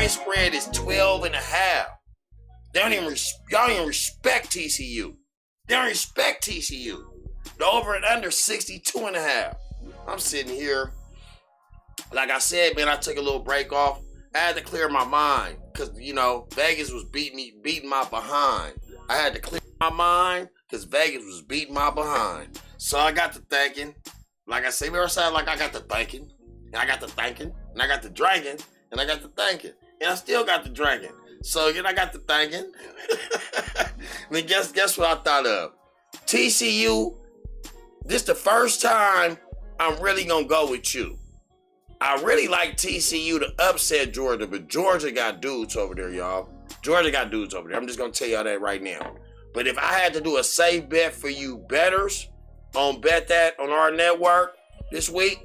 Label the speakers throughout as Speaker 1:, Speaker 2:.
Speaker 1: Spread is 12.5. Y'all don't even respect TCU. They don't respect TCU. The over and under 62.5. I'm sitting here, like I said, man, I took a little break off. I had to clear my mind because, Vegas was beating my behind. I had to clear my mind because Vegas was beating my behind. So I got to thinking, like I say, I got to thinking, and I got to thinking, and I got to drinking, and I got to thinking. And I still got the drinking. So again, I got the thinking. And then guess what I thought of? TCU, this the first time I'm really going to go with you. I really like TCU to upset Georgia, but Georgia got dudes over there, y'all. Georgia got dudes over there. I'm just going to tell y'all that right now. But if I had to do a safe bet for you bettors on Bet That on our network this week,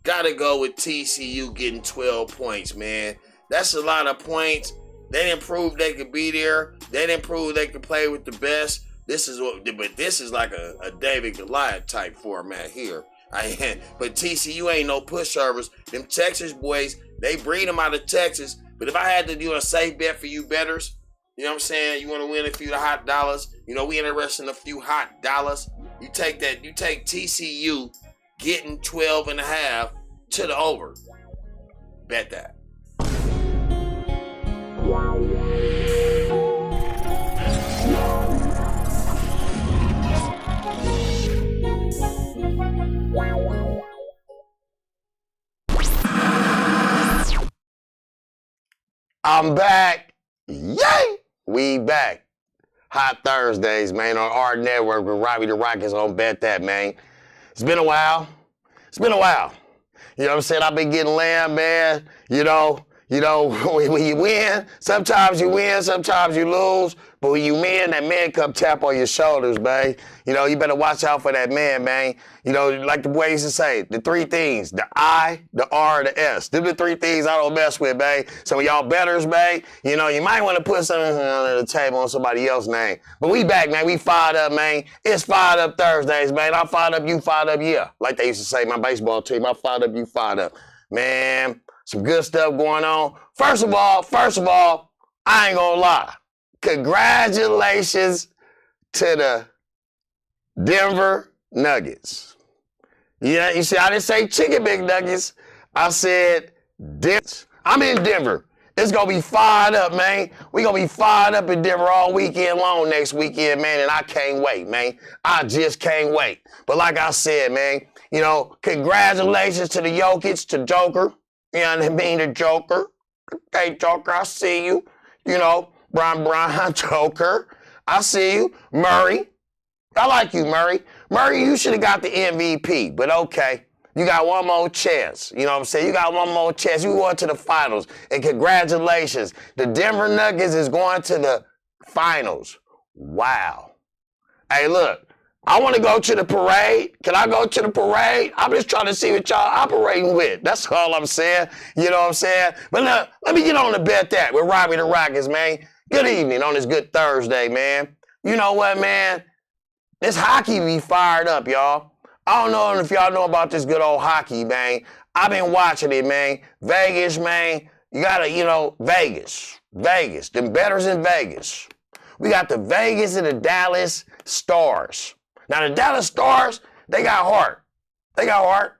Speaker 1: got to go with TCU getting 12 points, man. That's a lot of points. They didn't prove they could be there. They didn't prove they could play with the best. This is like a David Goliath type format here. But TCU ain't no pushovers. Them Texas boys, they breed them out of Texas. But if I had to do a safe bet for you bettors, you know what I'm saying? You want to win a few hot dollars. We interested in a few hot dollars. You take TCU getting 12.5 to the over. Bet that. I'm back. Yay! We back. Hot Thursdays, man, on our network with Robbie the Rockets on Bet That, man. It's been a while. You know what I'm saying? I've been getting lamb, man. When you win, sometimes you win, sometimes you lose. But when you win, that man come tap on your shoulders, man. You better watch out for that man, man. Like the boy used to say, the three things, the I, the R, the S. Them the three things I don't mess with, man. So when y'all bettors, man, you might want to put something on the table on somebody else's name. But we back, man. We fired up, man. It's fired up Thursdays, man. I'm fired up, you fired up, yeah. Like they used to say, my baseball team, I'm fired up, you fired up. Man, some good stuff going on. First of all, I ain't gonna lie. Congratulations to the Denver Nuggets. Yeah, you see, I didn't say chicken McNuggets. I said Denver. I'm in Denver. It's going to be fired up, man. We're going to be fired up in Denver all weekend long next weekend, man, and I can't wait, man. I just can't wait. But like I said, man, congratulations to the Jokic, to Joker. You know what I mean? The Joker. Hey, Joker, I see you. Brian, Joker. I see you. Murray. I like you, Murray. Murray, you should have got the MVP, but okay. You got one more chance. You know what I'm saying? You got one more chance. You going to the finals. And congratulations. The Denver Nuggets is going to the finals. Wow. Hey, look. I want to go to the parade. Can I go to the parade? I'm just trying to see what y'all operating with. That's all I'm saying. You know what I'm saying? But look, let me get on to Bet That with Robbie the Rockets, man. Good evening on this good Thursday, man. You know what, man? This hockey be fired up, y'all. I don't know if y'all know about this good old hockey, man. I've been watching it, man. Vegas, man. You gotta, Vegas. Vegas. Them bettors in Vegas. We got the Vegas and the Dallas Stars. Now, the Dallas Stars, they got heart. They got heart.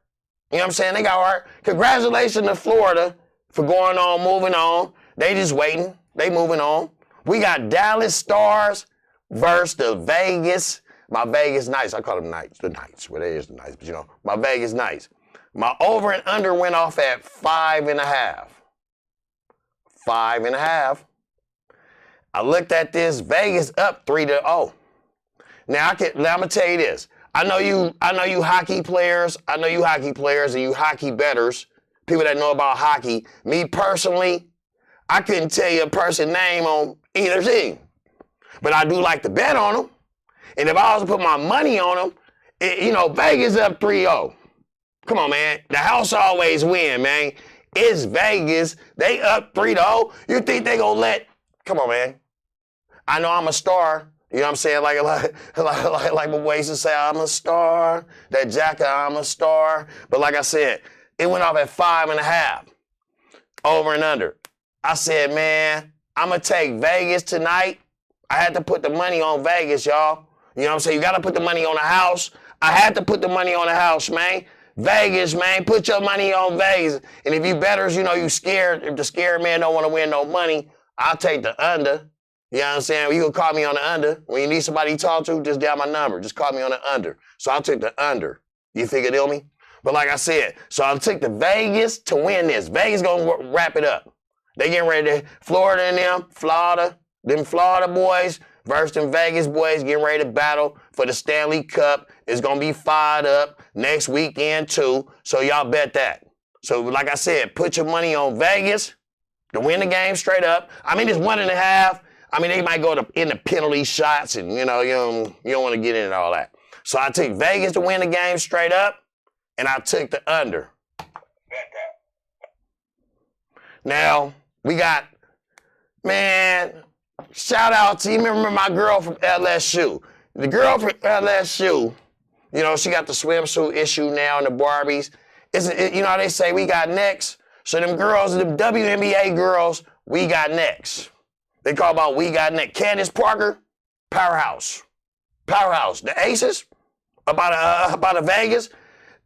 Speaker 1: You know what I'm saying? They got heart. Congratulations to Florida for going on, moving on. They just waiting. They moving on. We got Dallas Stars versus the Vegas. My Vegas Knights. I call them Knights. The Knights. Well, they is the Knights, but my Vegas Knights. My over and under went off at 5.5. 5.5. I looked at this. Vegas up 3-0. Now I'm gonna tell you this. I know you hockey players. I know you hockey players and you hockey bettors. People that know about hockey. Me personally, I couldn't tell you a person's name on either team. But I do like to bet on them. And if I was to put my money on them, Vegas up 3-0. Come on, man. The house always win, man. It's Vegas. They up 3-0. You think they gonna let... Come on, man. I know I'm a star. You know what I'm saying? Like my boys to say, I'm a star. That jacket, I'm a star. But like I said, it went off at 5.5. Over and under. I said, man, I'm going to take Vegas tonight. I had to put the money on Vegas, y'all. You know what I'm saying? You got to put the money on the house. I had to put the money on the house, man. Vegas, man. Put your money on Vegas. And if you bettors, you scared. If the scared man don't want to win no money, I'll take the under. You know what I'm saying? You can call me on the under. When you need somebody to talk to, just dial my number. Just call me on the under. So I'll take the under. You figured it on me? But like I said, so I'll take the Vegas to win this. Vegas going to wrap it up. They getting ready to, Florida and them Florida boys versus them Vegas boys getting ready to battle for the Stanley Cup. It's going to be fired up next weekend too. So y'all bet that. So like I said, put your money on Vegas to win the game straight up. I mean, it's 1.5. I mean, they might go in the penalty shots and, you don't want to get into all that. So I took Vegas to win the game straight up, and I took the under. Now, we got, man, shout out to, you remember my girl from LSU. The girl from LSU, she got the swimsuit issue now in the Barbies. They say we got next. So them girls, them WNBA girls, we got next. They call about we got next. Candace Parker, powerhouse. Powerhouse. The Aces, about a Vegas.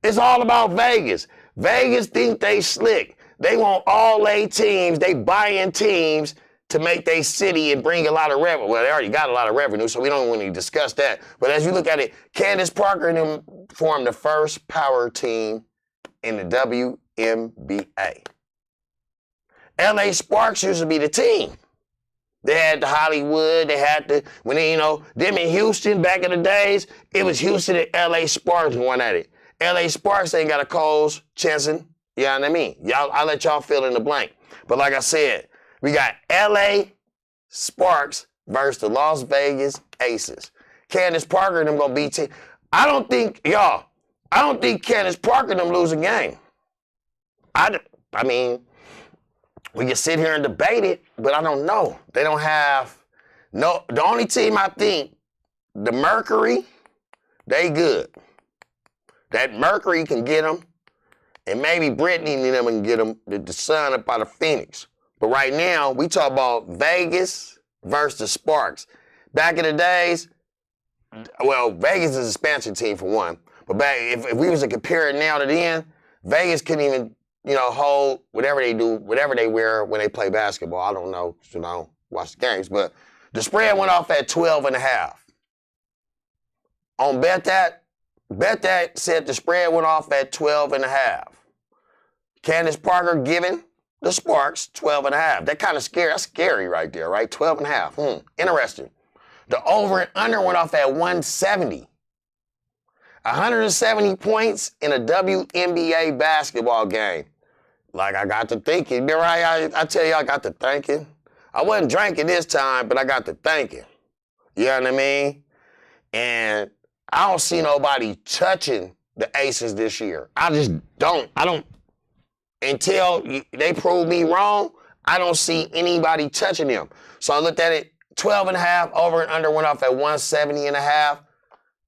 Speaker 1: It's all about Vegas. Vegas think they slick. They want all their teams. They buying teams to make their city and bring a lot of revenue. Well, they already got a lot of revenue, so we don't want to discuss that. But as you look at it, Candace Parker and them formed the first power team in the WNBA. LA Sparks used to be the team. They had the Hollywood, them in Houston back in the days, it was Houston and LA Sparks going at it. LA Sparks ain't got a Coles, Chenson, you know what I mean? I'll let y'all fill in the blank. But like I said, we got LA Sparks versus the Las Vegas Aces. Candace Parker and them gonna beat team. I don't think Candace Parker and them lose a game. I mean, we can sit here and debate it, but I don't know. They don't have the only team I think, the Mercury, they good. That Mercury can get them, and maybe Brittany and them can get them, the Sun up out of Phoenix. But right now, we talk about Vegas versus the Sparks. Back in the days, well, Vegas is an expansion team for one. But back, if we was to compare it now to then, Vegas couldn't even hold whatever they do, whatever they wear when they play basketball. I don't know, watch the games. But the spread went off at 12.5. On Bet That said the spread went off at 12.5. Candace Parker giving the Sparks 12.5. That kind of scary. That's scary right there, right? 12.5. Interesting. The over and under went off at 170. 170 points in a WNBA basketball game. Like, I got to thinking. Remember, I tell you, I got to thinking. I wasn't drinking this time, but I got to thinking. You know what I mean? And I don't see nobody touching the Aces this year. I just don't. Until they prove me wrong, I don't see anybody touching them. So I looked at it, 12.5, over and under went off at 170.5.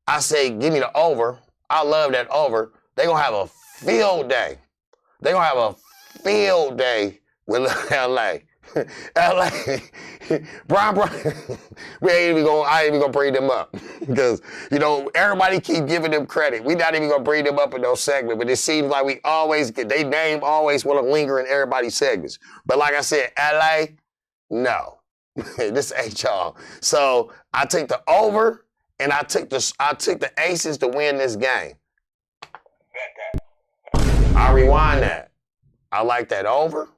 Speaker 1: I say, give me the over. I love that over. They gonna have a field day. They gonna have a field day with LA. LA, Brian, I ain't even gonna bring them up because, you know, everybody keep giving them credit. We not even gonna bring them up in those segments, but it seems like we always get, they name always want to linger in everybody's segments. But like I said, LA, no, this ain't y'all. So I take the over and I took the Aces to win this game. I rewind that. I like that over.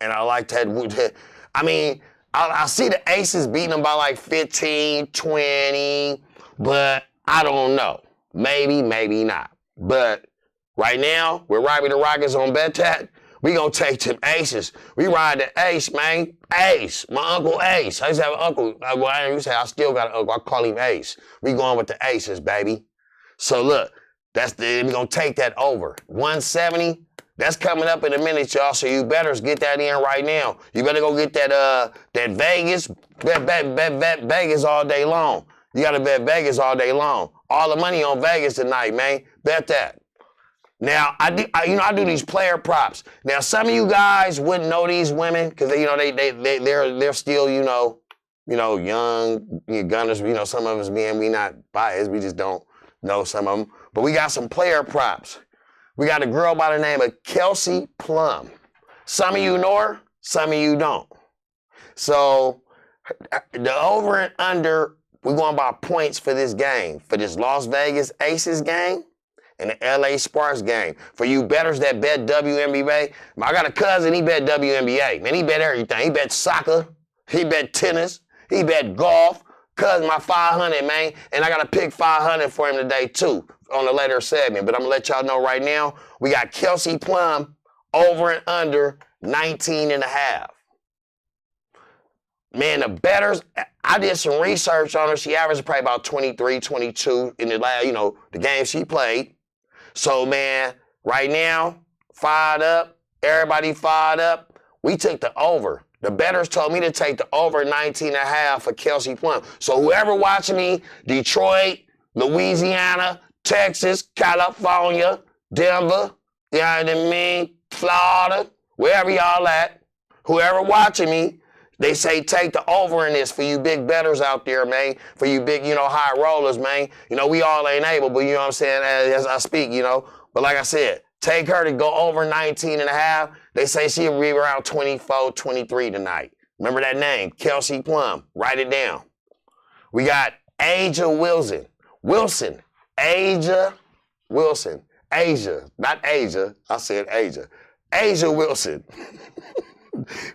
Speaker 1: And I like that. I mean, I see the Aces beating them by like 15, 20, but I don't know. Maybe, maybe not. But right now, with Robbie the Rockets on Bet That, we gonna take them Aces. We ride the Ace, man. Ace, my Uncle Ace. I used to have an uncle. Well, I used to have, I still got an uncle. I call him Ace. We going with the Aces, baby. So look, we gonna take that over. 170. That's coming up in a minute, y'all, so you better get that in right now. You better go get that Vegas, bet Vegas all day long. You gotta bet Vegas all day long. All the money on Vegas tonight, man. Bet that. Now, I do these player props. Now, some of you guys wouldn't know these women because they're still, young gunners. Some of us being we not biased, we just don't know some of them. But we got some player props. We got a girl by the name of Kelsey Plum. Some of you know her, some of you don't. So the over and under, we're going by points for this game, for this Las Vegas Aces game and the LA Sparks game. For you bettors that bet WNBA, I got a cousin, he bet WNBA. Man, he bet everything. He bet soccer, he bet tennis, he bet golf. Cousin, my 500, man. And I got to pick 500 for him today, too, on the later segment. But I'm going to let y'all know right now, we got Kelsey Plum over and under 19.5. Man, the bettors, I did some research on her. She averaged probably about 23, 22 in the last, the game she played. So, man, right now, fired up. Everybody fired up. We took the over. The bettors told me to take the over 19.5 for Kelsey Plum. So whoever watching me, Detroit, Louisiana, Texas, California, Denver, you know what I mean, Florida, wherever y'all at, whoever watching me, they say take the over in this for you big bettors out there, man. For you big, high rollers, man. We all ain't able, but you know what I'm saying, as I speak, But like I said, take her to go over 19.5. They say she'll be around 24, 23 tonight. Remember that name, Kelsey Plum. Write it down. We got Asia Wilson. Asia Wilson. Asia, not Asia. I said Asia. Asia Wilson.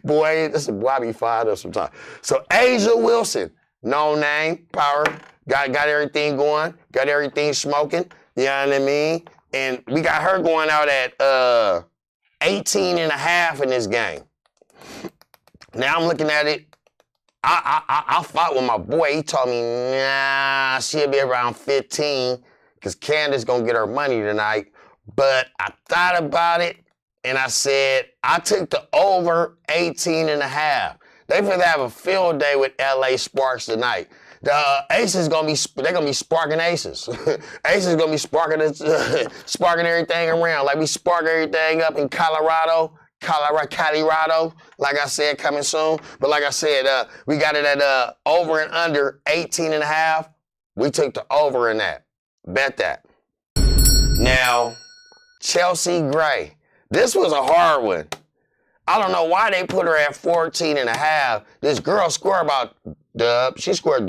Speaker 1: Boy, this is why I be fired up sometimes. So Asia Wilson, no name, power, got everything going, got everything smoking. You know what I mean? And we got her going out at 18.5 in this game. Now I'm looking at it. I fought with my boy. He told me, nah, she'll be around 15 because Candace gonna get her money tonight. But I thought about it and I said, I took the over 18.5. They finna have a field day with LA Sparks tonight. The Aces they're gonna be sparking Aces. Aces gonna be sparking everything around. Like we spark everything up in Colorado, like I said, coming soon. But like I said, we got it at over and under 18.5. We took the over in that. Bet that. Now, Chelsea Gray. This was a hard one. I don't know why they put her at 14.5. This girl scored about she scored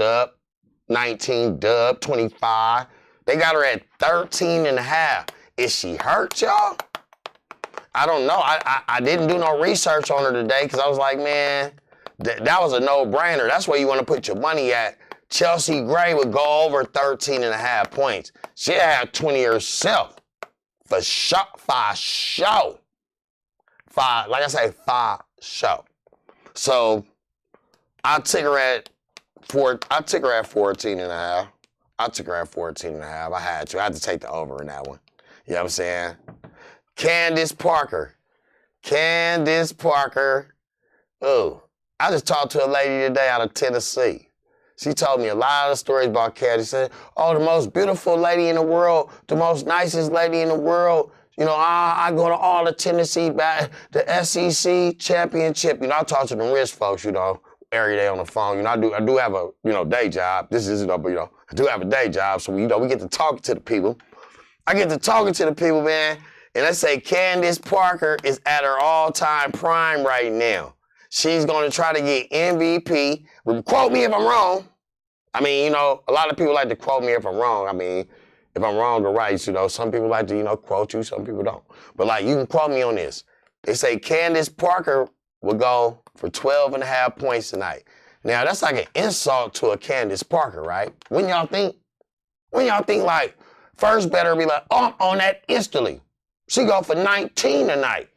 Speaker 1: 19, 25. They got her at 13.5. Is she hurt, y'all? I don't know. I didn't do no research on her today because I was like, man, that was a no-brainer. That's where you want to put your money at. Chelsea Gray would go over 13.5 points. She'll have 20 herself. For sure. Like I say, for sure. So I took her at 14.5. I took her at 14.5. I had to take the over in that one. You know what I'm saying? Candace Parker. Oh, I just talked to a lady today out of Tennessee.
Speaker 2: She told me a lot of stories about Candace. She said, oh, the most beautiful lady in the world, the most nicest lady in the world. You know, I go to all the Tennessee, the SEC championship. You know, I talk to the rich folks, you know, every day on the phone. You know, I do have a, you know, day job. This isn't, but, you know, I do have a day job. So, you know, we get to talking to the people. I get to talking to the people, man. And I say Candace Parker is at her all-time prime right now. She's going to try to get MVP. Quote me if I'm wrong. I mean, you know, a lot of people like to quote me if I'm wrong. I mean, if I'm wrong or right, you know, some people like to, you know, quote you, some people don't. But, like, you can quote me on this. They say Candace Parker will go for 12.5 points tonight. Now, that's like an insult to a Candace Parker, right? When y'all think, like, first better be like, oh, I'm on that instantly. She go for 19 tonight.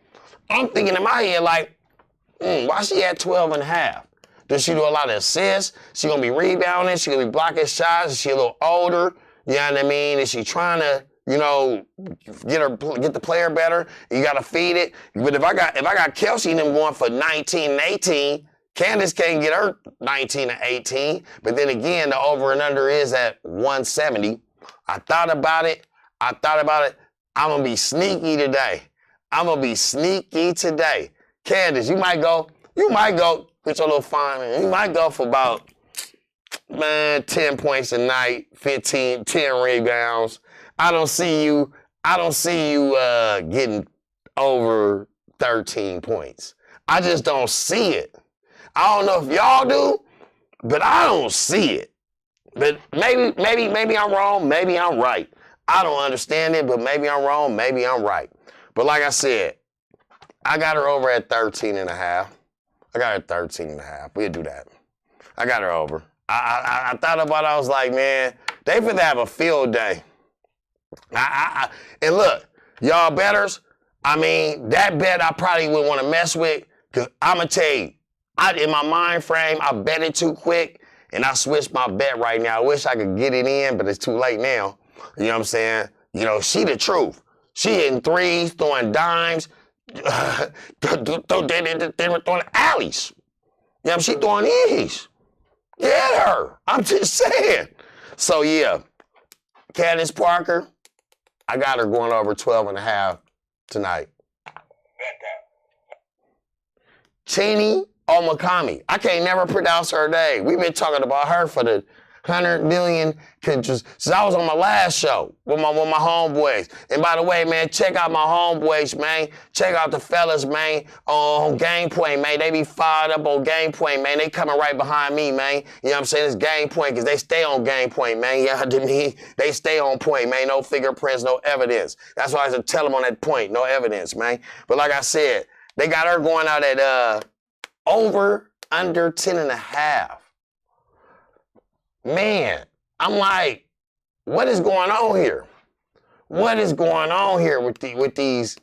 Speaker 2: I'm thinking in my head, like, why she at 12.5? Does she do a lot of assists? She gonna be rebounding? She gonna be blocking shots? Is she a little older? You know what I mean? Is she trying to, you know, get the player better? You gotta feed it. But if I got Kelsey and them going for 19 and 18, Candace can't get her 19 and 18. But then again, the over and under is at 170. I thought about it. I'm gonna be sneaky today. Candace, you might go with your little fine. You might go for about, 10 points a night, 10 rebounds. I don't see you getting over 13 points. I just don't see it. I don't know if y'all do, but I don't see it. But maybe I'm wrong, maybe I'm right. I don't understand it, but maybe I'm wrong, maybe I'm right. But like I said, I got her over at 13.5. We'll do that. I got her over. I thought about it. I was like, man, they finna have a field day. And look, y'all bettors, I mean, that bet I probably wouldn't want to mess with, because I'm going to tell you, in my mind frame, I bet it too quick, and I switched my bet right now. I wish I could get it in, but it's too late now. You know what I'm saying? You know, she the truth. She hitting threes, throwing dimes, throwing alleys. You know, she throwing E's. Get her. I'm just saying. So, yeah, Candace Parker, I got her going over 12.5 tonight. Chini Omakami. I can't never pronounce her name. We've been talking about her for the 100 million since I was on my last show with my homeboys. And by the way, man, check out my homeboys, man. Check out the fellas, man, on Game Point, man. They be fired up on Game Point, man. They coming right behind me, man. You know what I'm saying? It's Game Point because they stay on Game Point, man. You know what I mean? They stay on point, man. No fingerprints, no evidence. That's why I said tell them on that point, no evidence, man. But like I said, they got her going out at over under 10.5. Man, I'm like, what is going on here? What is going on here with these?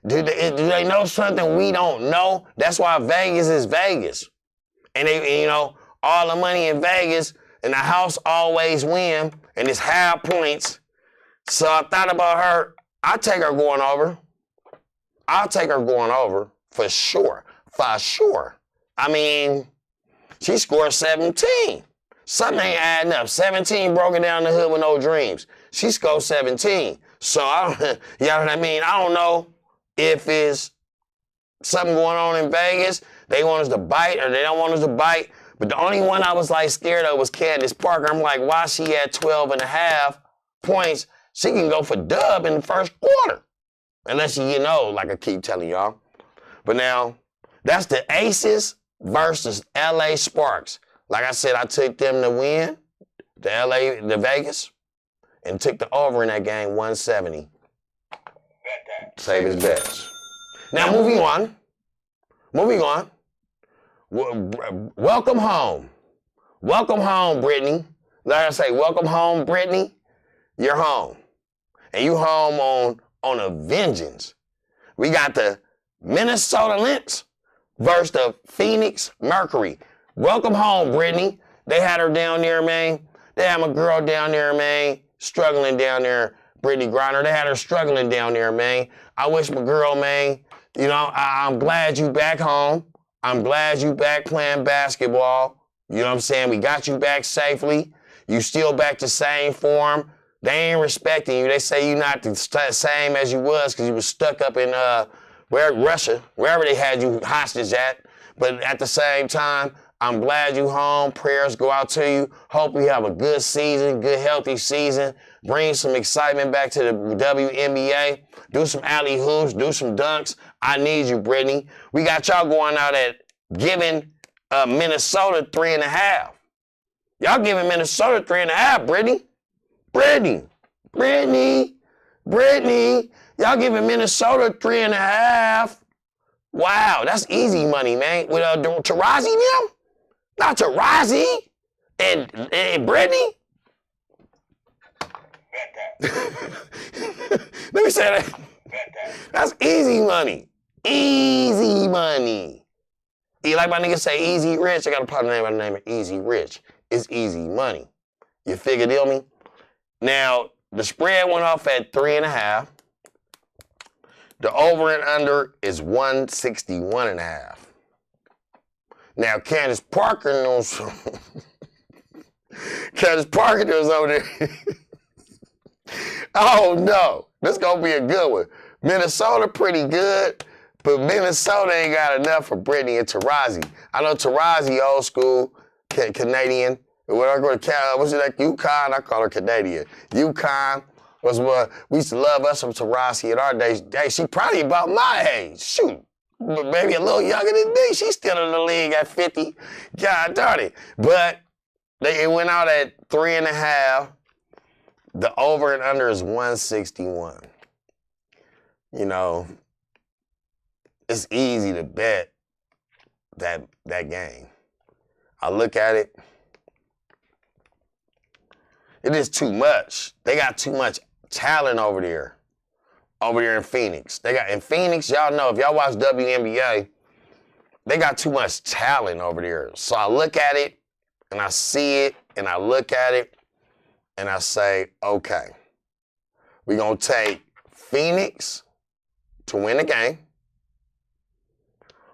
Speaker 2: Do they know something we don't know? That's why Vegas is Vegas, and you know, all the money in Vegas and the house always win, and it's high points. So I thought about her. I'll take her going over for sure. I mean, she scored 17. Something ain't adding up. 17 broken down the hood with no dreams. She scored 17. So, you know what I mean? I don't know if it's something going on in Vegas. They want us to bite or they don't want us to bite. But the only one I was like scared of was Candace Parker. I'm like, why she at 12.5 points? She can go for dub in the first quarter. Unless you know, like I keep telling y'all. But now, that's the Aces versus LA Sparks. Like I said, I took them to win, the Vegas, and took the over in that game, 170. Save his bets. Now, moving on. Welcome home. Welcome home, Brittany. Like I say, welcome home, Brittany. You're home. And you home on a vengeance. We got the Minnesota Lynx versus the Phoenix Mercury. Welcome home, Brittany. They had her down there, man. They had my girl down there, man, struggling down there, Brittany Griner. They had her struggling down there, man. I wish my girl, man, you know, I'm glad you back home. I'm glad you back playing basketball. You know what I'm saying? We got you back safely. You still back to same form. They ain't respecting you. They say you not the same as you was because you was stuck up in Russia, wherever they had you hostage at. But at the same time, I'm glad you home. Prayers go out to you. Hope you have a good season, good healthy season. Bring some excitement back to the WNBA. Do some alley hoops, do some dunks. I need you, Brittany. We got y'all going out at giving Minnesota 3.5. Y'all giving Minnesota 3.5, Brittany. Brittany. Y'all giving Minnesota 3.5. Wow, that's easy money, man. With Tarazi them? Not Tarazi and Brittany? Let me say that. That's easy money. Easy money. You like my nigga say Easy Rich? I got a partner by the name of Easy Rich. It's easy money. You figure deal me? Now, the spread went off at 3.5. The over and under is 161.5. Now, Candace Parker knows. Candace Parker was over there. Oh no, this gonna be a good one. Minnesota pretty good, but Minnesota ain't got enough for Brittany and Tarazi. I know Tarazi old school Canadian. When I go to Canada, what's it like UConn? I call her Canadian. UConn was what we used to love us from Tarazi in our days. Hey, she probably about my age. Shoot. Maybe a little younger than me. She's still in the league at 50. God darn it. But it went out at 3.5. The over and under is 161. You know, it's easy to bet that game. I look at it. It is too much. They got too much talent over there in Phoenix. In Phoenix, y'all know, if y'all watch WNBA, they got too much talent over there. So I look at it, and I see it, and I look at it, and I say, okay, we're going to take Phoenix to win the game.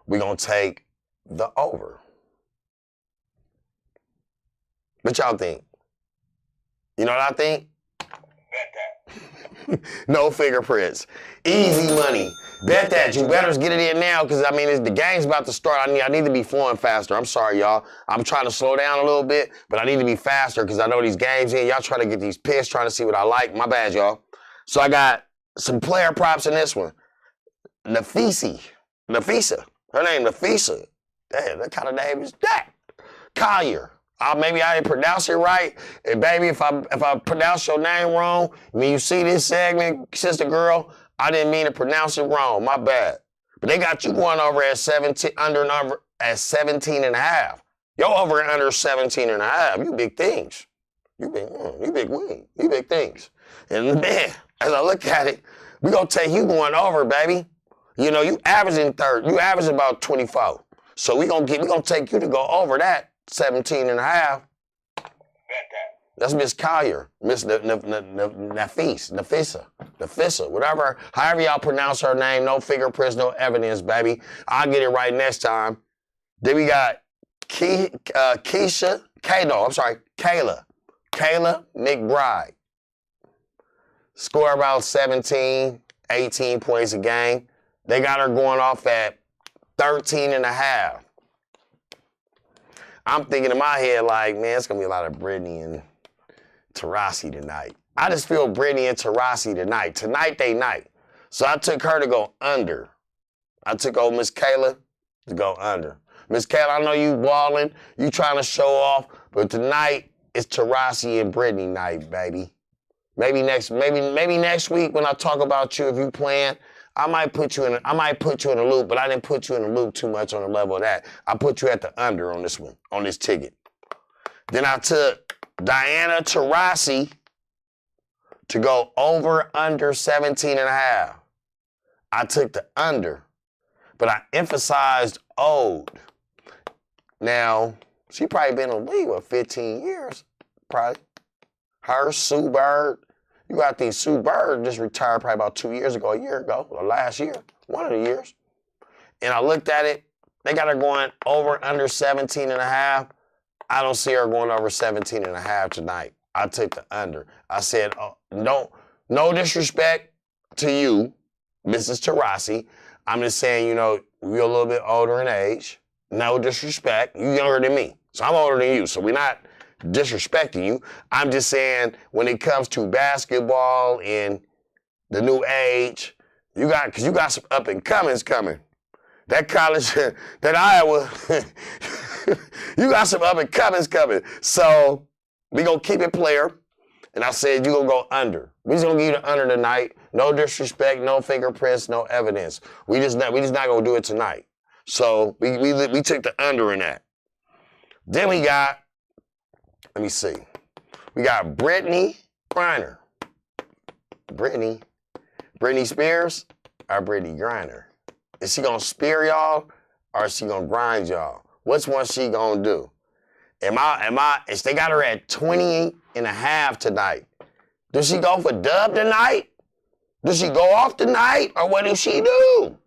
Speaker 2: We're going to take the over. What y'all think? You know what I think? No fingerprints. Easy money. Bet that. You better get it in now because, I mean, the game's about to start. I need to be flowing faster. I'm sorry, y'all. I'm trying to slow down a little bit, but I need to be faster because I know these games in. Y'all trying to get these picks, trying to see what I like. My bad, y'all. So I got some player props in this one. Nafisa. Her name Nafisa. Damn, that kind of name is that. Collier. Maybe I didn't pronounce it right. And baby, if I pronounce your name wrong, when you see this segment, sister girl, I didn't mean to pronounce it wrong. My bad. But they got you going over at 17, under and over at 17.5. You're over and under 17.5. You big things. You big wing. You big things. And man, as I look at it, we gonna take you going over, baby. You know, you averaging third. You average about 24. So we gonna take you to go over that 17.5. That's Miss Collier, Miss Nafisa, whatever, however y'all pronounce her name. No fingerprints, no evidence, baby. I'll get it right next time. Then we got Kayla McBride. Score about 17, 18 points a game. They got her going off at 13.5. I'm thinking in my head like, man, it's going to be a lot of Brittany and Tarazi tonight. I just feel Brittany and Tarazi tonight. Tonight, they night. So I took her to go under. I took old Miss Kayla to go under. Miss Kayla, I know you balling, you trying to show off, but tonight it's Tarazi and Brittany night, baby. Maybe next week when I talk about you, if you playing, I might put you in a loop, but I didn't put you in a loop too much on the level of that. I put you at the under on this one, on this ticket. Then I took Diana Taurasi to go over under 17.5. I took the under, but I emphasized old. Now, she probably been in the league for 15 years, probably. Her, Sue Bird. You got these Sue Bird just retired probably about 2 years ago, a year ago, or last year, one of the years. And I looked at it. They got her going over under 17.5. I don't see her going over 17.5 tonight. I took the under. I said, no disrespect to you, Mrs. Taurasi. I'm just saying, you know, we're a little bit older in age. No disrespect. You're younger than me. So I'm older than you. So we're not disrespecting you. I'm just saying when it comes to basketball and the new age, because you got some up and comings coming. That college, that Iowa, you got some up and comings coming. So we gonna keep it player. And I said, you're going to go under. We just going to give you the under tonight. No disrespect, no fingerprints, no evidence. We just not going to do it tonight. So we took the under in that. Then we got, let me see. We got Brittany Griner. Britney Spears or Brittany Griner? Is she going to spear y'all or is she going to grind y'all? Which one she going to do? If they got her at 20.5 tonight, does she go for dub tonight? Does she go off tonight? Or what does she do?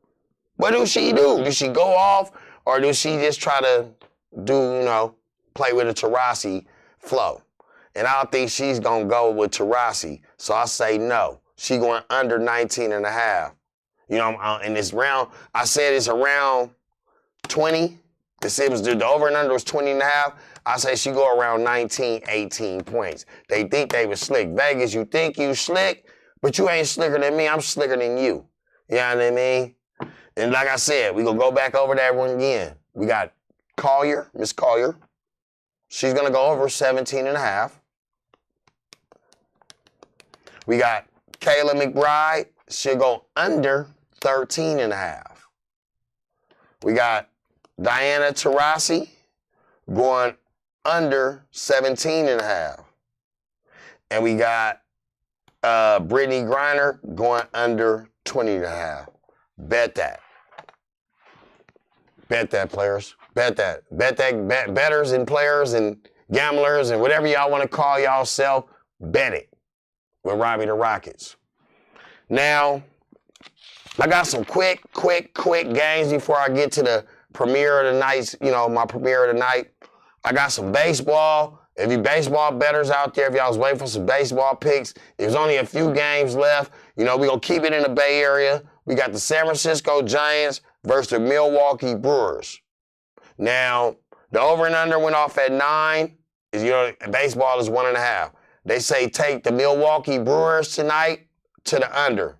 Speaker 2: What does she do? Does she go off or does she just try to play with a Taurasi flow? And I don't think she's going to go with Taurasi. So I say no. She going under 19.5. You know, in this round, I said it's around 20. The over and under was 20.5. I say she go around 19, 18 points. They think they was slick. Vegas, you think you slick, but you ain't slicker than me. I'm slicker than you. You know what I mean? And like I said, we gonna go back over that one again. We got Collier, Miss Collier. She's gonna go over 17.5. We got Kayla McBride. She'll go under 13.5. We got Diana Taurasi going under 17.5. And we got Brittany Griner going under 20.5. Bet that. Bet that, players. Bet that. Betters and players and gamblers and whatever y'all want to call y'all self, bet it with Robbie the Rockets. Now, I got some quick games before I get to the premiere of the night, my premiere of the night. I got some baseball. If you baseball bettors out there, if y'all was waiting for some baseball picks, there's only a few games left. We're going to keep it in the Bay Area. We got the San Francisco Giants versus the Milwaukee Brewers. Now, the over and under went off at 9. Baseball is 1.5. They say take the Milwaukee Brewers tonight to the under.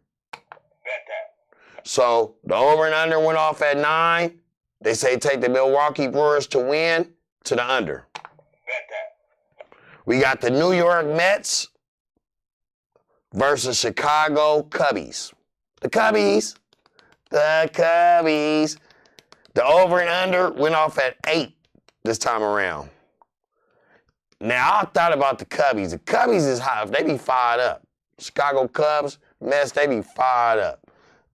Speaker 2: So the over and under went off at 9. They say take the Milwaukee Brewers to win to the under. We got the New York Mets versus Chicago Cubbies. The Cubbies. The over and under went off at 8 this time around. Now, I thought about the Cubbies. The Cubbies is hot. They be fired up. Chicago Cubs, Mets, they be fired up.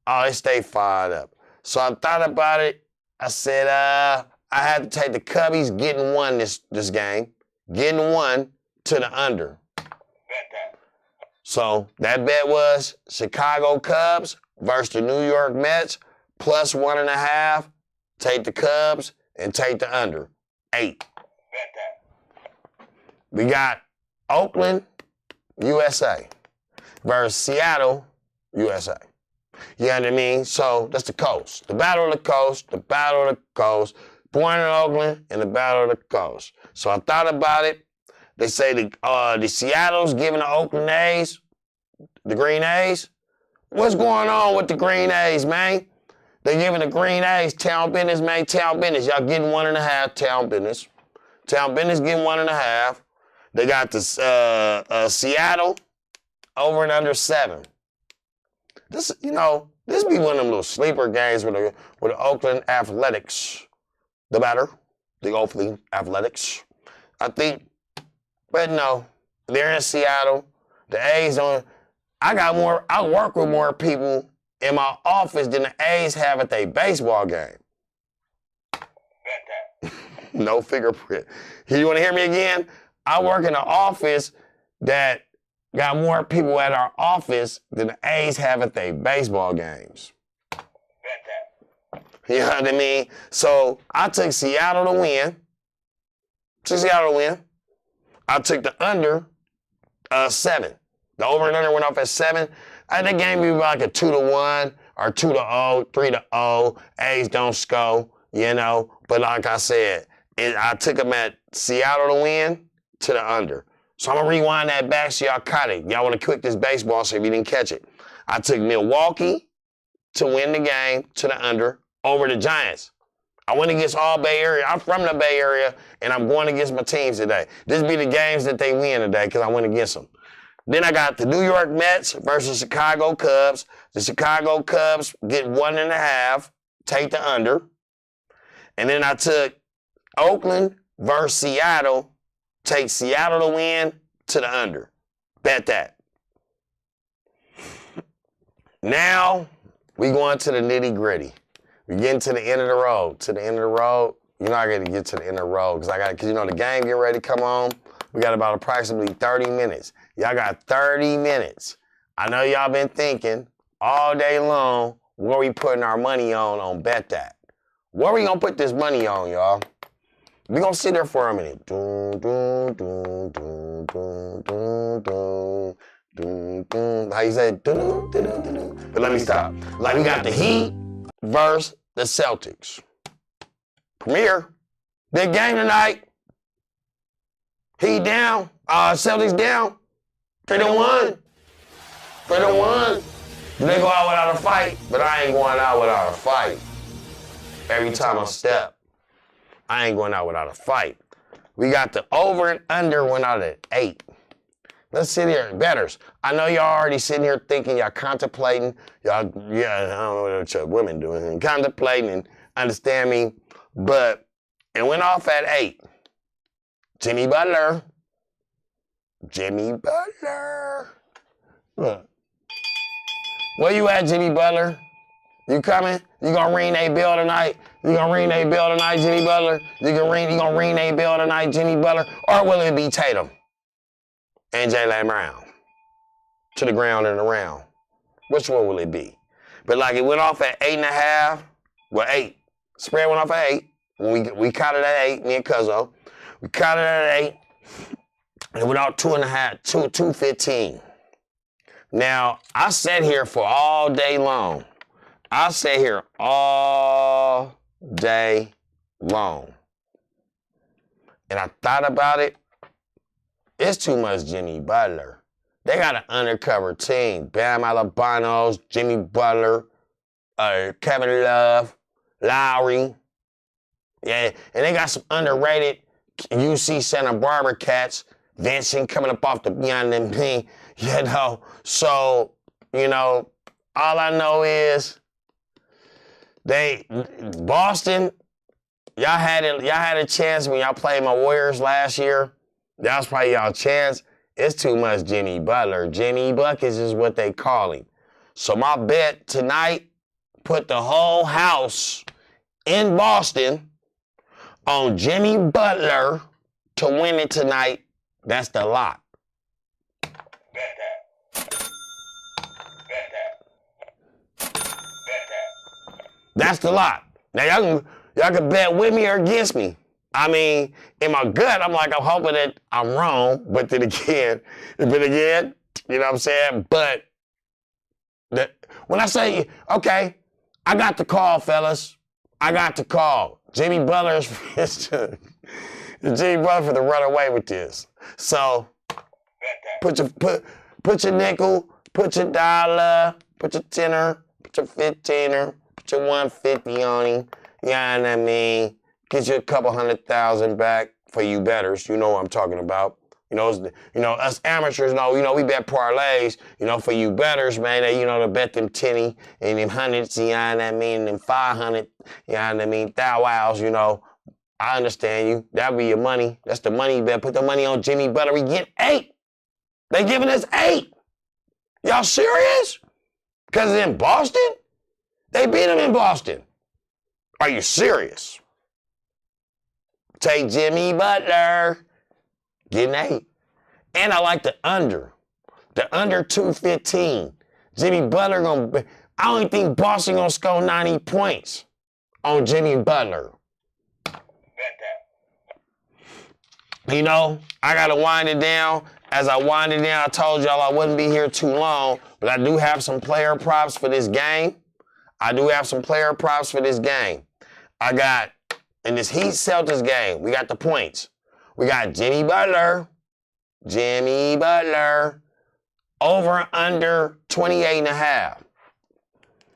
Speaker 2: Oh, they stay fired up. So I thought about it. I said, I had to take the Cubbies getting one this game. Getting one to the under. So that bet was Chicago Cubs versus the New York Mets plus 1.5. Take the Cubs and take the under. 8. We got Oakland, USA versus Seattle, USA. You know what I mean? So that's the coast. The battle of the coast, the battle of the coast. Born in Oakland and the battle of the coast. So I thought about it. They say the Seattle's giving the Oakland A's, the Green A's. What's going on with the Green A's, man? They giving the Green A's town business, man. Town business. Y'all getting 1.5 town business. Town business getting 1.5. They got the Seattle over and under 7. This be one of them little sleeper games with the Oakland Athletics. The Oakland Athletics. I think, but no, they're in Seattle. The A's I work with more people in my office than the A's have at their baseball game. No fingerprint. You want to hear me again? I work in an office that got more people at our office than the A's have at their baseball games. You know what I mean? So I took Seattle to win. Seattle to win. I took the under 7. The over and under went off at 7. I think the game would be like a 2-1 or 2-0, 3-0. A's don't score, you know. But like I said, I took them at Seattle to win to the under. So I'm going to rewind that back so y'all caught it. Y'all want to quick this baseball so if you didn't catch it. I took Milwaukee to win the game to the under over the Giants. I went against all Bay Area. I'm from the Bay Area, and I'm going against my teams today. This be the games that they win today because I went against them. Then I got the New York Mets versus Chicago Cubs. The Chicago Cubs get 1.5, take the under. And then I took Oakland versus Seattle, take Seattle to win to the under. Bet that. Now, we going to the nitty-gritty. We getting to the end of the road. To the end of the road, you know I got to get to the end of the road because you know the game getting ready to come on. We got about approximately 30 minutes. Y'all got 30 minutes. I know y'all been thinking all day long, what we putting our money on Bet That. What are we going to put this money on, y'all? We going to sit there for a minute. Dun, dun, dun, dun, dun, dun, dun, dun, dun. How you say? Dun, dun, dun, dun, dun. But let me stop. Like we got the Heat versus the Celtics. Premier, big game tonight. Heat down. Celtics down. 3-1. 3-1. They go out without a fight, but I ain't going out without a fight. Every time I step, I ain't going out without a fight. We got the over and under went out at 8. Let's sit here. Betters, I know y'all already sitting here thinking, y'all contemplating. Y'all, yeah, I don't know what your women doing. Contemplating and understand me. But it went off at 8. Jimmy Butler. Jimmy Butler. Look. Where you at, Jimmy Butler? You coming? You gonna ring that bell tonight? You gonna ring that bell tonight, Jimmy Butler? You gonna ring that bell tonight, Jimmy Butler? Or will it be Tatum and Jaylen Brown? To the ground and around. Which one will it be? But like it went off at 8.5. Well, 8. Spread went off at 8. When we caught it at 8, me and Cuzzo. We caught it at 8. And it went out 2.5, 2:15. Now, I sat here for all day long. I sat here all day long. And I thought about it. It's too much Jimmy Butler. They got an undercover team. Bam Alabanos, Jimmy Butler, Kevin Love, Lowry. Yeah, and they got some underrated UC Santa Barbara cats. Vincent coming up off the beyond them thing, you know. So, you know, all I know is Boston, y'all had a chance when y'all played my Warriors last year. That was probably y'all chance. It's too much Jimmy Butler. Jimmy Buckets is what they call him. So my bet tonight, put the whole house in Boston on Jimmy Butler to win it tonight. That's the lot. That's the lot. Now y'all can bet with me or against me. I mean, in my gut, I'm hoping that I'm wrong, but then again, you know what I'm saying? But when I say, okay, I got the call, fellas. I got the call. Jimmy Butler is Jimmy Butler for to run away with this. So put your nickel, put your dollar, put your tenner, put your 15er, put your 150 on him. You know what I mean? Get you a couple 100,000 back for you bettors. You know what I'm talking about. You know, us amateurs know, we bet parlays, for you bettors, man, to bet them 10 and them hundreds, you know what I mean, them 500, you know what I mean, thou wows, I understand you. That'll be your money. That's the money you bet. Put the money on Jimmy Butler. We get 8. They giving us 8. Y'all serious? Because it's in Boston? They beat them in Boston. Are you serious? Take Jimmy Butler. Getting 8. And I like the under. The under 215. Jimmy Butler I don't think Boston gonna score 90 points on Jimmy Butler. You know, I got to wind it down. As I wind it down, I told y'all I wouldn't be here too long, but I do have some player props for this game. I got, in this Heat Celtics game, we got the points. We got Jimmy Butler, over under 28.5.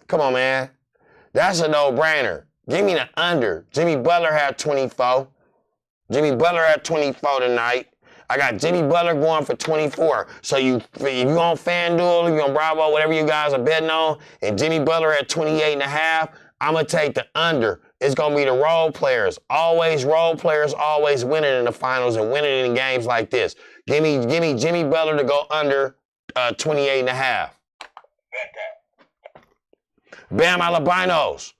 Speaker 2: Come on, man. That's a no-brainer. Give me the under. Jimmy Butler had 24. Tonight. I got Jimmy Butler going for 24. So if you on FanDuel, if you on Bravo, whatever you guys are betting on, and Jimmy Butler at 28.5, I'm going to take the under. It's going to be the role players. Role players always winning in the finals and winning in games like this. Give me Jimmy Butler to go under 28.5. Bam Albinos.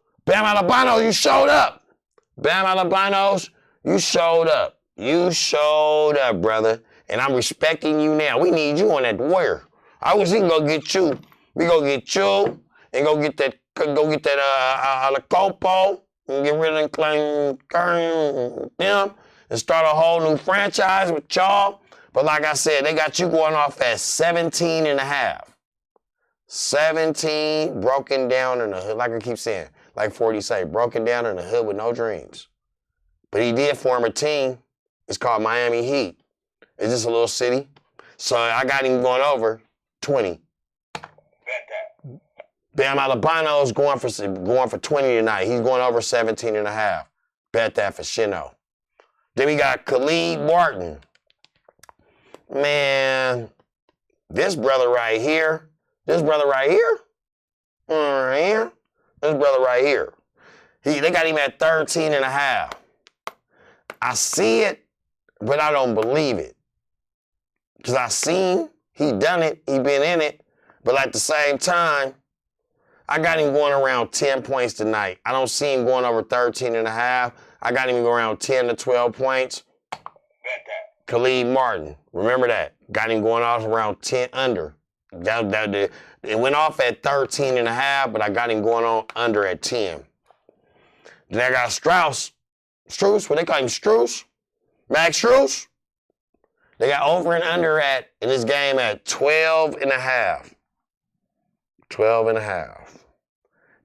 Speaker 2: You showed up. Bam Albinos, you showed up. You showed up, brother. And I'm respecting you now. We need you on that Warrior. I wish we can go get you. We go get you and go get that Alacopo and get rid of them and start a whole new franchise with y'all. But like I said, they got you going off at 17.5. 17 broken down in the hood, like I keep saying, like 40 say, broken down in the hood with no dreams. But he did form a team. It's called Miami Heat. It's just a little city. So I got him going over 20. Bam Albinos going for 20 tonight. He's going over 17.5. Bet that for Shino. Then we got Khalid Martin. Man, this brother right here. They got him at 13.5. I see it, but I don't believe it. Because I seen he done it, he been in it, but at the same time, I got him going around 10 points tonight. I don't see him going over 13.5. I got him going around 10 to 12 points. Khalid Martin, remember that. Got him going off around 10 under. It went off at 13.5, but I got him going on under at 10. Then I got Strus, what they call him, Strus? Max Strus? They got over and under in this game at 12.5. 12.5.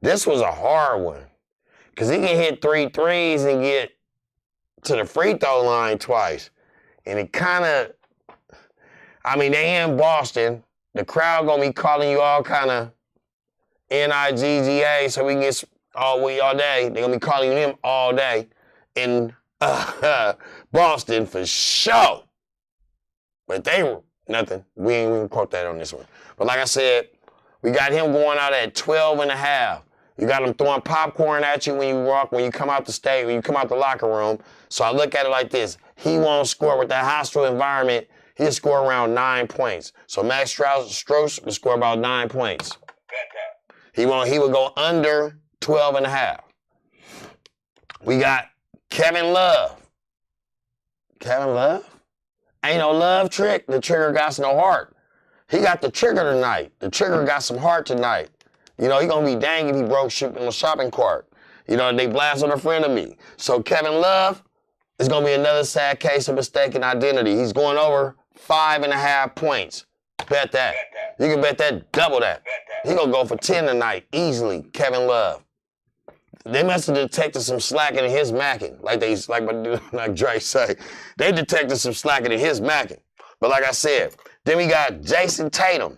Speaker 2: This was a hard one. Because he can hit 3 threes and get to the free throw line twice. And it kind of, they in Boston. The crowd gonna be calling you all kind of N-I-G-G-A so we can get all day. They're gonna be calling you them all day in Boston for sure. But they were nothing. We ain't even quote that on this one. But like I said, we got him going out at 12.5. You got him throwing popcorn at you when you come out the stage, when you come out the locker room. So I look at it like this. He won't score with that hostile environment. He'll score around 9 points. So Max Strus will score about 9 points. He would go under 12.5. We got Kevin Love. Ain't no love trick. The trigger got no heart. He got the trigger tonight. The trigger got some heart tonight. You know, he gonna be dang if he broke shit in the shopping cart. You know, they blast on a friend of me. So Kevin Love is gonna be another sad case of mistaken identity. He's going over 5.5 points. Bet that. You can bet that, double that. He gonna go for 10 tonight, easily, Kevin Love. They must have detected some slacking in his macking, like Dre say. They detected some slacking in his macking. But like I said, then we got Jason Tatum.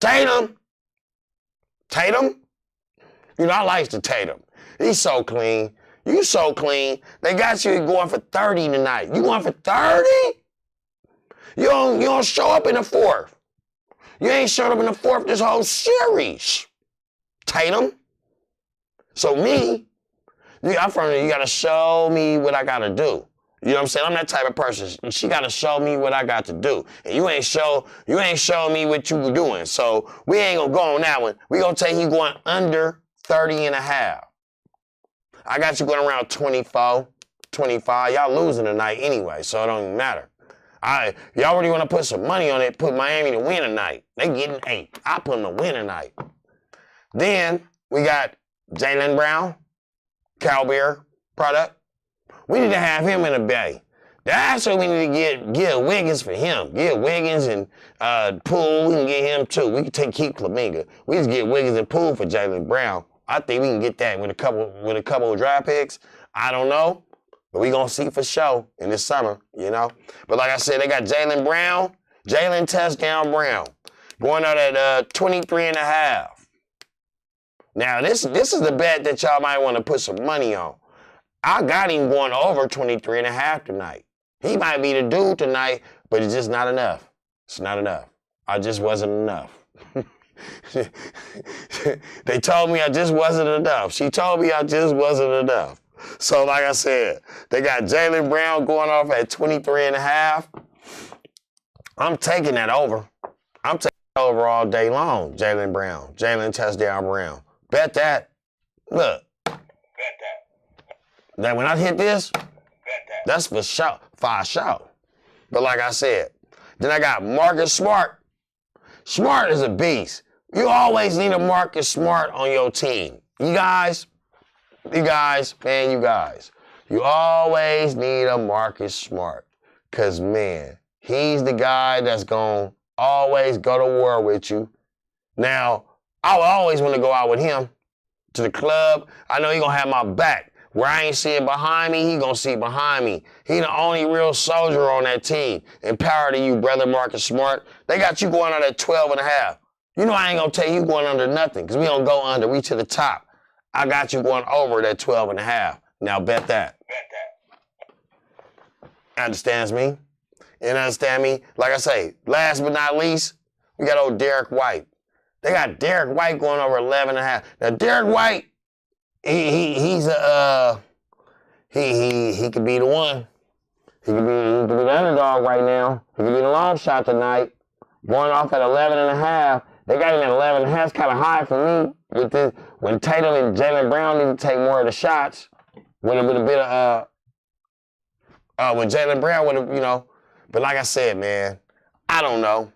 Speaker 2: Tatum? You know, I like the Tatum. He's so clean. You so clean. They got you going for 30 tonight. You going for 30? You don't show up in the fourth. You ain't showed up in the fourth this whole series, Tatum. So me, you gotta show me what I gotta do. You know what I'm saying? I'm that type of person. She gotta show me what I got to do. And you ain't show me what you were doing. So we ain't gonna go on that one. We gonna take you going under 30.5. I got you going around 24, 25. Y'all losing tonight anyway, so it don't even matter. Y'all already want to put some money on it, put Miami to win tonight. They getting 8. I put them to win tonight. Then we got Jaylen Brown, Cowbear product. We need to have him in the bay. That's what we need to get Wiggins for him. Get Wiggins and Poole. We can get him too. We can keep Kuminga. We just get Wiggins and Poole for Jaylen Brown. I think we can get that with a couple of draft picks. I don't know, but we gonna see for sure in this summer, you know. But like I said, they got Jaylen touchdown Brown, going out at 23.5. Now this is the bet that y'all might want to put some money on. I got him going over 23.5 tonight. He might be the dude tonight, but it's just not enough. It's not enough. I just wasn't enough. They told me I just wasn't enough. She told me I just wasn't enough. So like I said, they got Jaylen Brown going off at 23.5. I'm taking that over. I'm taking that over all day long, Jaylen Brown. Jaylen touchdown Brown. Bet that. Look. Bet that. Now when I hit this, that's for sure. But like I said, then I got Marcus Smart. Smart is a beast. You always need a Marcus Smart on your team. You guys. You always need a Marcus Smart. Because, man, he's the guy that's going to always go to war with you. Now, I would always want to go out with him to the club. I know he's going to have my back. Where I ain't seeing behind me, he gonna see behind me. He the only real soldier on that team. And power to you, brother Marcus Smart. They got you going out at 12.5. You know I ain't gonna tell you going under nothing, because we don't go under, we to the top. I got you going over that 12.5. Now bet that. Understands me? You understand me? Like I say, last but not least, we got old Derek White. They got Derek White going over 11.5. Now Derek White, he could be the one. He could be the underdog right now. He could be the long shot tonight. Going off at 11.5. They got him at 11.5. It's kind of high for me. With this, when Tatum and Jaylen Brown need to take more of the shots, with a bit of when Jaylen Brown would have, you know. But like I said, man, I don't know.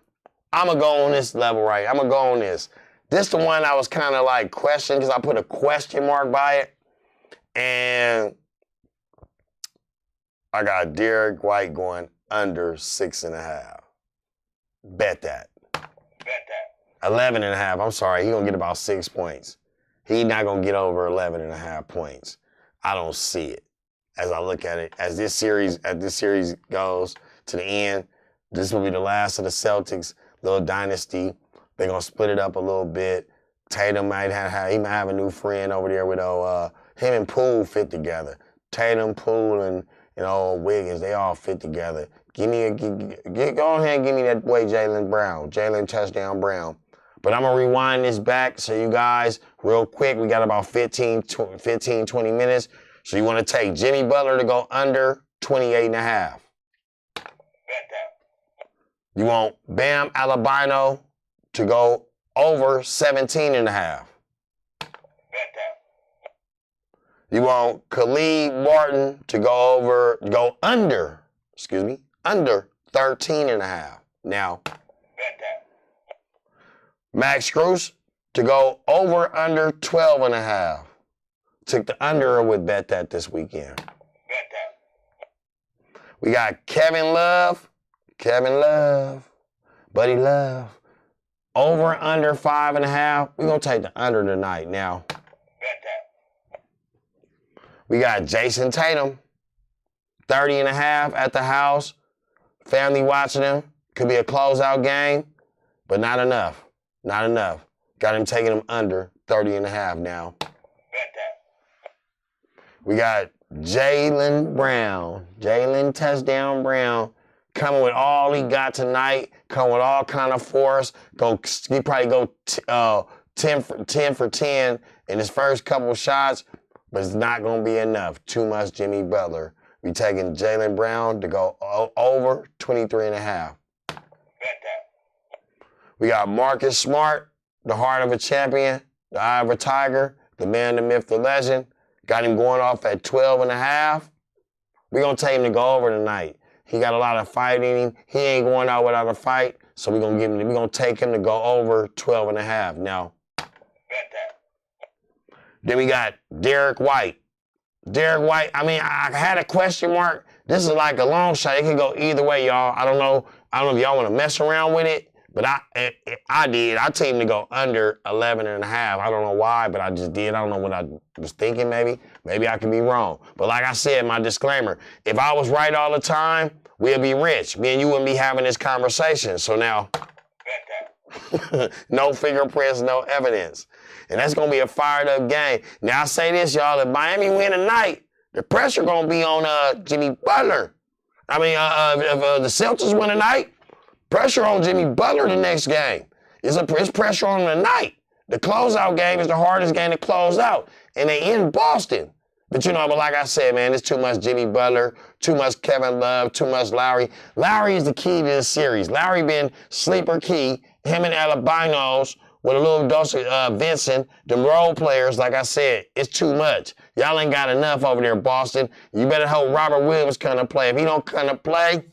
Speaker 2: I'm gonna go on this level right. I'm gonna go on this. This the one I was kind of like questioning, because I put a question mark by it. And I got Derek White going under 6.5. Bet that. 11.5. I'm sorry. He gonna get about 6 points. He not gonna get over 11.5 points. I don't see it. As I look at it, as this series goes to the end, this will be the last of the Celtics little dynasty. They're gonna split it up a little bit. Tatum might have a new friend over there with him and Poole fit together. Tatum, Poole, and Wiggins, they all fit together. Go ahead and give me that boy Jaylen Brown, Jaylen touchdown Brown. But I'm gonna rewind this back so you guys, real quick, we got about 15, 20 minutes. So you want to take Jimmy Butler to go under 28.5. You want Bam Adebayo to go over 17.5. You want Khalid Martin to go under 13.5. Now, Max Strus to go over under 12.5. Took the under with bet that this weekend. We got Kevin Love, Buddy Love, over under 5.5. We're going to take the under tonight now. We got Jason Tatum, 30.5 at the house. Family watching him. Could be a closeout game, but not enough. Not enough. Got him taking him under 30.5 now. We got Jaylen Brown, Jaylen touchdown Brown, coming with all he got tonight, coming with all kind of force. He probably go 10 for 10 in his first couple shots, but it's not going to be enough. Too much Jimmy Butler. We taking Jaylen Brown to go over 23.5. We got Marcus Smart, the heart of a champion, the eye of a tiger, the man, the myth, the legend. Got him going off at 12.5. We're going to take him to go over tonight. He got a lot of fight in him. He ain't going out without a fight, so we're going to take him to go over 12.5. Now, then we got Derek White. Derek White, I had a question mark. This is like a long shot. It can go either way, y'all. I don't know if y'all want to mess around with it, but I did. I told him to go under 11.5. I don't know why, but I just did. I don't know what I was thinking maybe. Maybe I could be wrong. But like I said, my disclaimer, if I was right all the time, we'd be rich. Me and you wouldn't be having this conversation. So now, no fingerprints, no evidence. And that's going to be a fired up game. Now I say this, y'all, if Miami win tonight, the pressure going to be on Jimmy Butler. I mean, if the Celtics win tonight, pressure on Jimmy Butler the next game. It's pressure on him tonight. The closeout game is the hardest game to close out. And they in Boston. But but like I said, man, it's too much Jimmy Butler, too much Kevin Love, too much Lowry. Lowry is the key to this series. Lowry been sleeper key. Him and Albinos with a little dose of Vincent, the role players, like I said, it's too much. Y'all ain't got enough over there, Boston. You better hope Robert Williams come to play. If he don't come to play,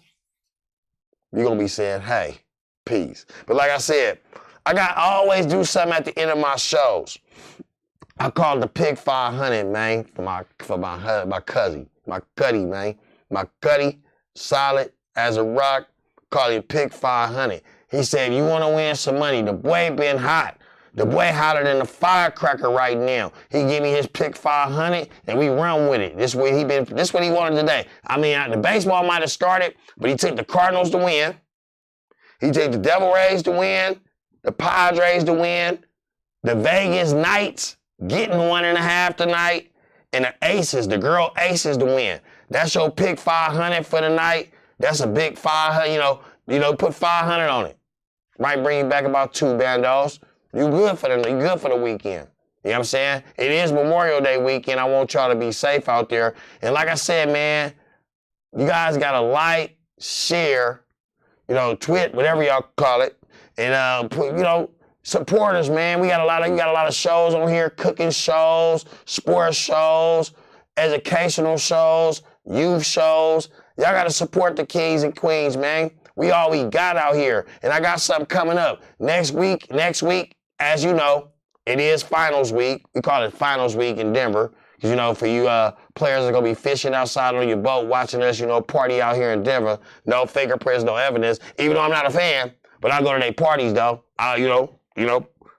Speaker 2: you're going to be saying, hey, peace. But like I said, I always do something at the end of my shows. I call it the Pick 500, man, for my cousin, my Cuddy, man. My Cuddy, solid as a rock, call it Pick 500. He said, if you want to win some money, the boy been hot. The boy hotter than a firecracker right now. He give me his Pick 500, and we run with it. This what he wanted today. I mean, the baseball might have started, but he took the Cardinals to win. He took the Devil Rays to win, the Padres to win, the Vegas Knights getting 1.5 tonight, and the Aces, the girl Aces to win. That's your Pick 500 for the night. That's a big 500, put 500 on it. Might bring you back about 2 bandos. You good for the weekend. You know what I'm saying? It is Memorial Day weekend. I want y'all to be safe out there. And like I said, man, you guys gotta like, share, tweet, whatever y'all call it, and support us, man. You got a lot of shows on here, cooking shows, sports shows, educational shows, youth shows. Y'all gotta support the kings and queens, man. We all we got out here. And I got something coming up. Next week, as you know, it is finals week. We call it finals week in Denver. Because, for you players that are going to be fishing outside on your boat, watching us, party out here in Denver. No fingerprints, no evidence. Even though I'm not a fan, but I go to their parties, though.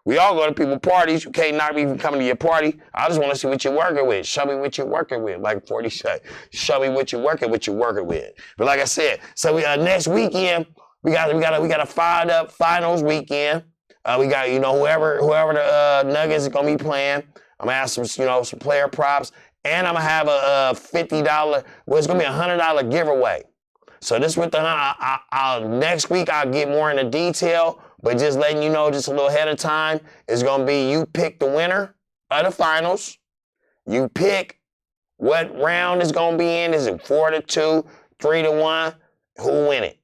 Speaker 2: We all go to people's parties. You can't knock me from coming to your party. I just want to see what you're working with. Show me what you're working with, like 40 said. Show me what you're working with. But like I said, so we next weekend we got a fired up finals weekend. We got whoever the Nuggets is gonna be playing. I'm gonna have some player props, and I'm gonna have a $50. Well, it's gonna be a $100 giveaway. So this with the next week I'll get more into detail. But just letting you know just a little ahead of time, it's going to be you pick the winner of the finals. You pick what round it's going to be in. Is it 4-2, 3-1? Who win it?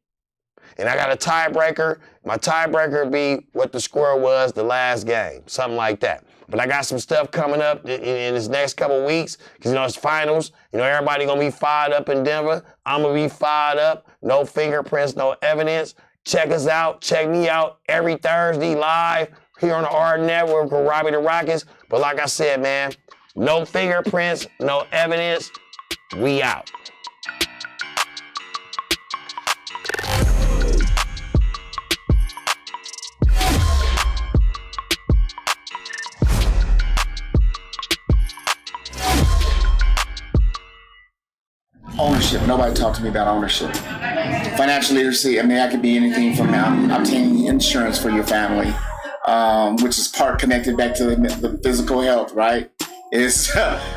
Speaker 2: And I got a tiebreaker. My tiebreaker would be what the score was the last game, something like that. But I got some stuff coming up in this next couple of weeks because, it's finals. Everybody going to be fired up in Denver. I'm going to be fired up. No fingerprints, no evidence. Check us out. Check me out every Thursday live here on the AHRR Network with Robbie the Rockets. But like I said, man, no fingerprints, no evidence. We out.
Speaker 3: Ownership. Nobody talked to me about ownership. Financial literacy, that could be anything from obtaining insurance for your family, which is part connected back to the physical health, right?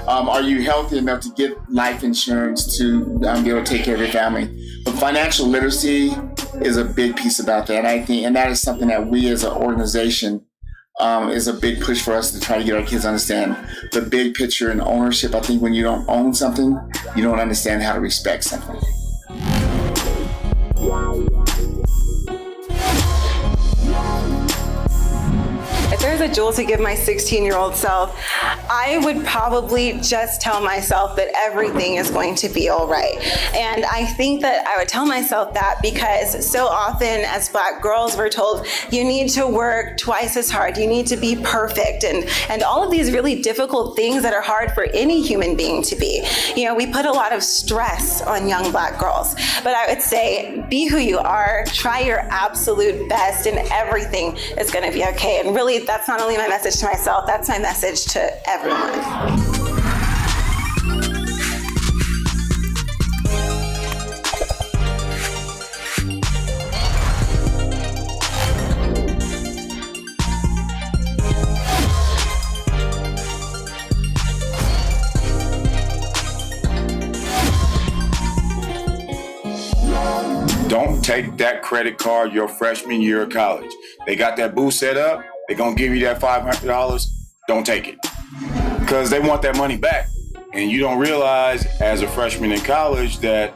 Speaker 3: Are you healthy enough to get life insurance to be able to take care of your family? But financial literacy is a big piece about that. I think, and that is something that we as an organization is a big push for us to try to get our kids to understand the big picture and ownership. I think when you don't own something, you don't understand how to respect something.
Speaker 4: If there's a jewel to give my 16-year-old self, I would probably just tell myself that everything is going to be all right. And I think that I would tell myself that because so often as Black girls, we're told you need to work twice as hard, you need to be perfect, and all of these really difficult things that are hard for any human being to be. You know, we put a lot of stress on young Black girls, but I would say be who you are, try your absolute best, and everything is going to be okay. And really, that's not only my message to myself, that's my message to everyone.
Speaker 5: Don't take that credit card your freshman year of college. They got that booth set up. They're going to give you that $500. Don't take it. Because they want that money back. And you don't realize as a freshman in college that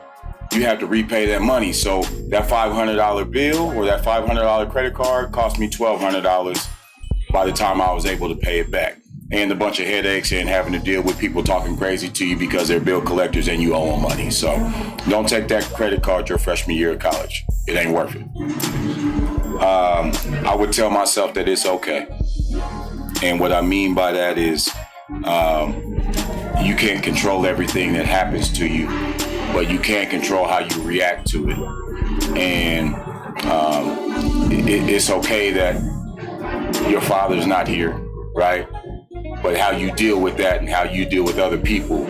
Speaker 5: you have to repay that money. So that $500 bill or that $500 credit card cost me $1,200 by the time I was able to pay it back. And a bunch of headaches and having to deal with people talking crazy to you because they're bill collectors and you owe them money. So don't take that credit card your freshman year of college. It ain't worth it. I would tell myself that it's okay. And what I mean by that is you can't control everything that happens to you, but you can control how you react to it. And it's okay that your father's not here, right? But how you deal with that and how you deal with other people,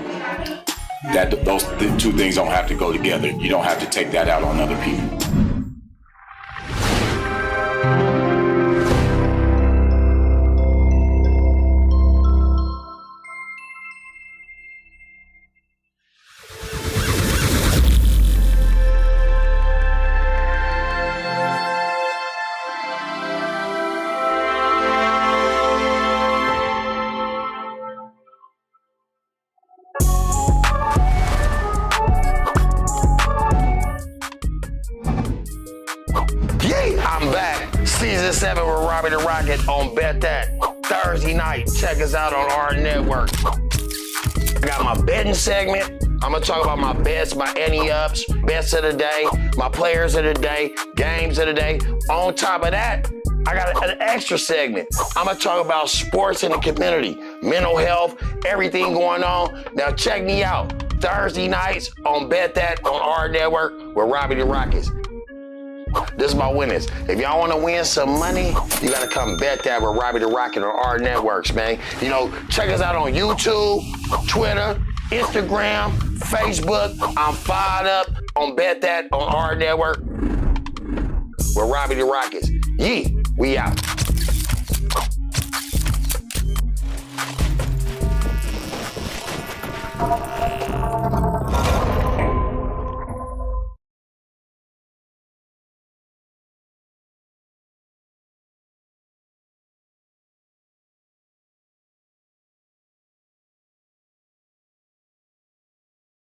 Speaker 5: that those two things don't have to go together. You don't have to take that out on other people.
Speaker 2: I'm back. Season 7 with Robbie the Rocket on Bet That. Thursday night. Check us out on our network. I got my betting segment. I'm gonna talk about my bets, my ante-ups, bets of the day, my players of the day, games of the day. On top of that, I got an extra segment. I'm gonna talk about sports in the community, mental health, everything going on. Now check me out. Thursday nights on Bet That on our network with Robbie the Rockets. This is my winners. If y'all want to win some money, you got to come Bet That with Robbie the Rocket on our networks, man. You know, check us out on YouTube, Twitter, Instagram, Facebook. I'm fired up on Bet That on our network with Robbie the Rockets. We out.